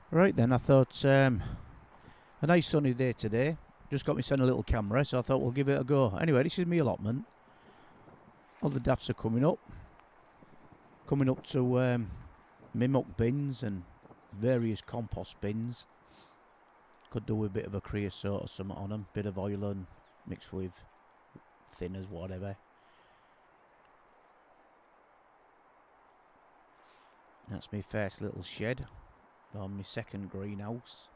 Right then, I thought a nice sunny day today. Just got me sent a little camera, so I thought we'll give it a go. Anyway, this is my allotment. All the daffs are coming up to my muck bins and various compost bins. Could do with a bit of a creosote or something on them, bit of oil and mixed with thinners, whatever. That's my first little shed on my second greenhouse.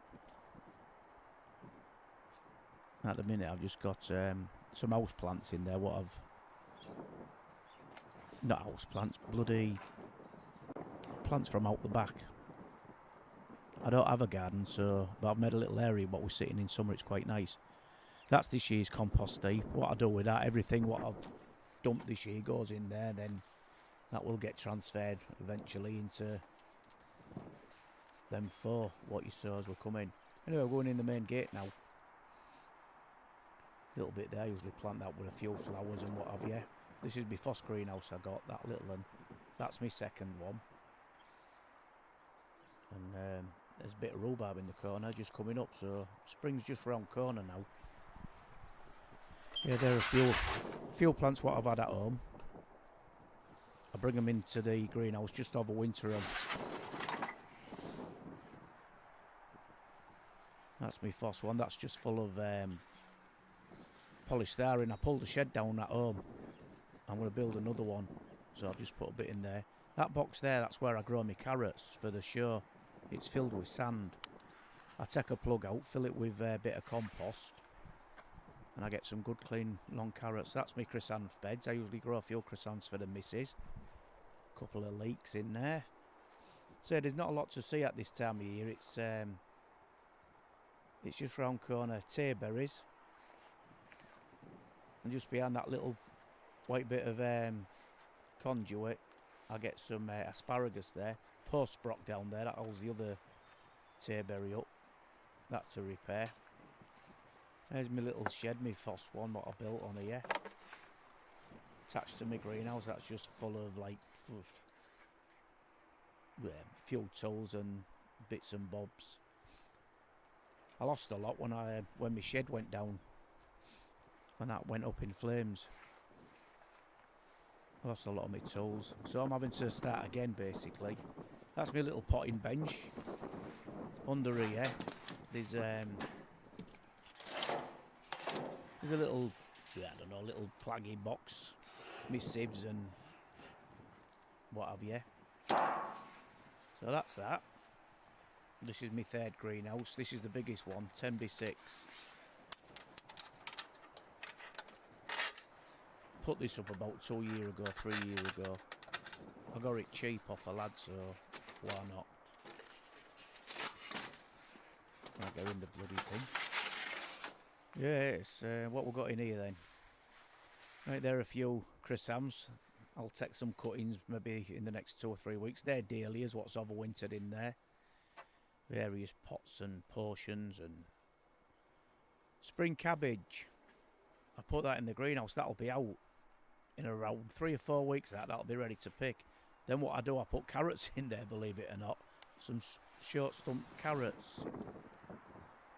At the minute, I've just got some house plants in there. Not house plants, bloody plants from out the back. I don't have a garden, but I've made a little area. What we're sitting in summer, it's quite nice. That's this year's compost heap. What I do with that, everything what I've dumped this year goes in there. Then that will get transferred eventually into them four what you saw as we're coming. Anyway, we're going in the main gate now. Little bit there. I usually plant that with a few flowers and what have you. This is my first greenhouse I got, that little one. That's my second one. And there's a bit of rhubarb in the corner just coming up, so spring's just round corner now. Yeah, there are a few plants what I've had at home. I bring them into the greenhouse just over winter. That's my first one. That's just full of polystyrene. I pulled the shed down at home. I'm going to build another one, so I'll just put a bit in there. That box there, that's where I grow my carrots for the show. It's filled with sand. I take a plug out, fill it with a bit of compost, and I get some good clean long carrots. That's my chrysanthemum beds. I usually grow a few chrysanthemums for the missus. A couple of leeks in there. So there's not a lot to see at this time of year. It's just round corner. Tayberries. And just behind that little white bit of conduit, I get some asparagus there. Post brock down there, that holds the other tayberry up. That's a repair. There's my little shed, my first one what I built on here. Attached to my greenhouse, that's just full of like few tools and bits and bobs. I lost a lot when my shed went down. When that went up in flames. I lost a lot of my tools, so I'm having to start again basically. That's my little potting bench. Under here, there's a little, I don't know, little plaggy box, my sieves and what have you. So that's that. This is my third greenhouse. This is the biggest one, 10x6. Put this up about 2 years ago, 3 years ago. I got it cheap off a lad, so why not? Can't go in the bloody thing. Yeah, it's what we've got in here then. Right, there are a few chrysanthemums. I'll take some cuttings maybe in the next 2 or 3 weeks. They're dahlias, what's overwintered in there. Various pots and portions and spring cabbage. I put that in the greenhouse. That'll be out in around 3 or 4 weeks. That'll be ready to pick. Then what I do, I put carrots in there, believe it or not. Some short stump carrots.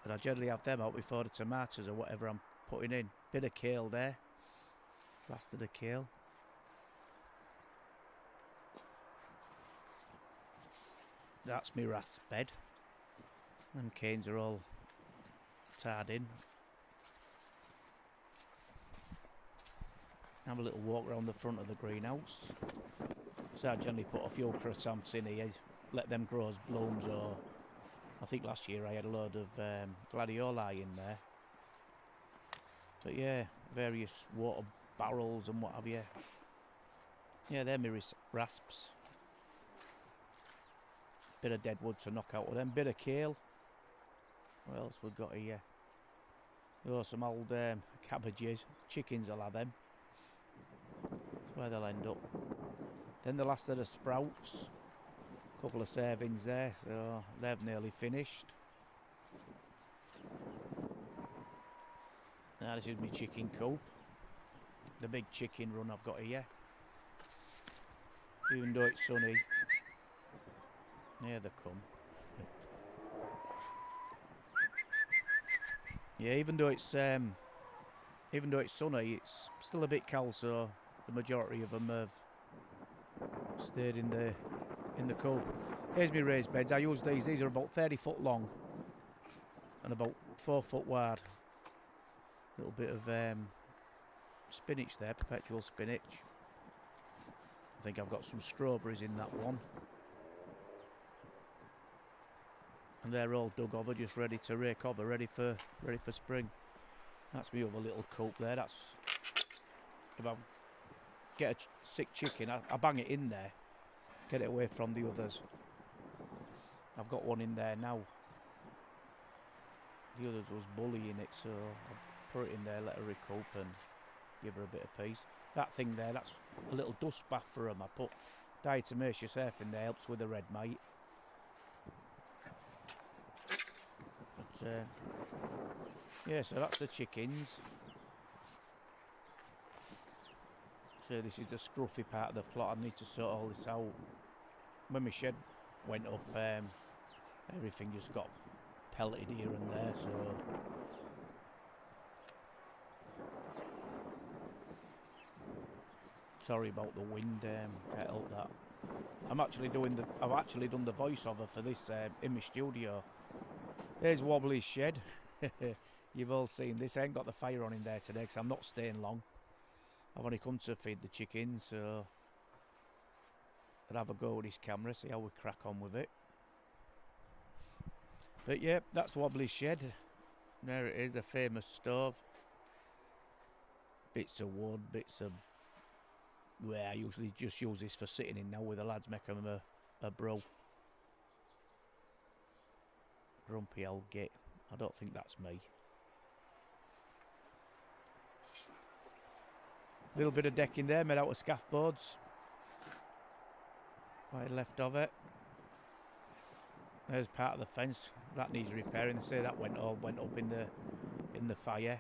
But I generally have them out before the tomatoes or whatever I'm putting in. Bit of kale there. Last of the kale. That's my rasp bed. And canes are all tarred in. Have a little walk around the front of the greenhouse. So I generally put a few chrysanthemums in here, let them grow as blooms, or I think last year I had a load of gladioli in there. But yeah, various water barrels and what have you. Yeah, they're my rasps. Bit of dead wood to knock out of them. Bit of kale. What else we've got here? Oh, some old cabbages. Chickens will have them. That's where they'll end up. Then the last of the sprouts. Couple of servings there, so they've nearly finished. Now this is my chicken coop. The big chicken run I've got here. Even though it's sunny. Here they come. Yeah, even though it's sunny, it's still a bit cold, so the majority of them have stayed in the cool. Here's my raised beds. I use these. These are about 30 foot long and about 4 foot wide. A little bit of spinach there, perpetual spinach. I think I've got some strawberries in that one. And they're all dug over, just ready to rake over, ready for spring. That's me other little coop there. That's if I get a sick chicken, I bang it in there, get it away from the others. I've got one in there now. The others was bullying it, so I put it in there, let her recoup and give her a bit of peace. That thing there, that's a little dust bath for them. I put diatomaceous earth in there, helps with the red mite. But yeah, so that's the chickens. So this is the scruffy part of the plot. I need to sort all this out. When my shed went up, everything just got pelleted here and there, so sorry about the wind, can't help that. I've actually done the voiceover for this in my studio. There's Wobbly's shed. You've all seen this. I ain't got the fire on in there today because I'm not staying long. I've only come to feed the chickens, so I'll have a go with this camera, see how we crack on with it. But yeah, that's Wobbly's shed. There it is, the famous stove. Bits of wood, bits of... Well, I usually just use this for sitting in now with the lads, make them a brew. Grumpy old git. I don't think that's me. Little bit of decking there, made out of scaff boards. Right left of it. There's part of the fence that needs repairing. They say that went up in the fire.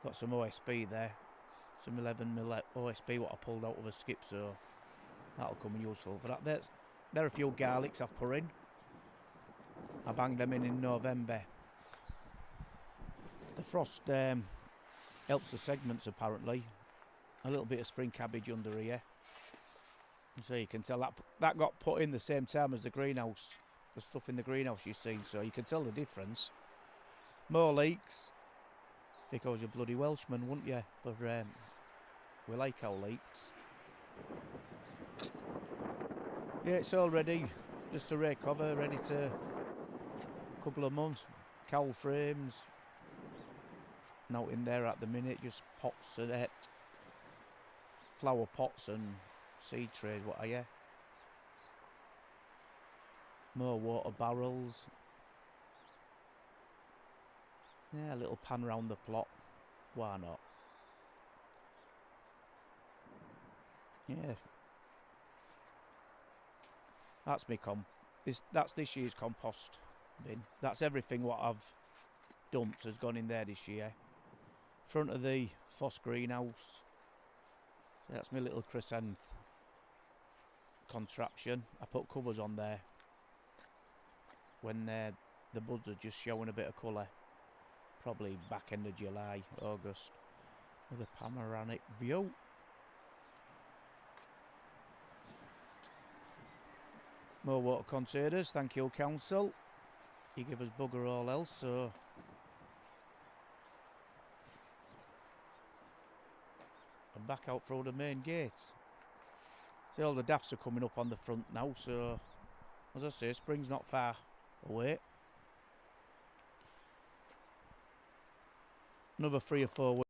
Got some OSB there, some 11mm OSB what I pulled out of a skip, so that'll come useful for that. There are a few garlics I've put in. I banged them in November. The frost helps the segments apparently. A little bit of spring cabbage under here. So you can tell that got put in the same time as the greenhouse. The stuff in the greenhouse you've seen, so you can tell the difference. More leeks. I think I was a bloody Welshman, wouldn't you? But we like our leeks. Yeah, it's all ready. Just to rake over, ready to... couple of months. Cowl frames. Not in there at the minute, just pots of it. Flower pots and seed trays, what are you? More water barrels. Yeah, a little pan round the plot. Why not? Yeah. That's me that's this year's compost bin. That's everything what I've dumped has gone in there this year. Front of the Foss greenhouse. So that's my little chrysanth contraption. I put covers on there when the buds are just showing a bit of colour. Probably back end of July, August. With a panoramic view. More water containers, thank you council. You give us bugger all else, so... I'm back out through the main gate. See, all the daffs are coming up on the front now, so... As I say, spring's not far away. Another 3 or 4 weeks.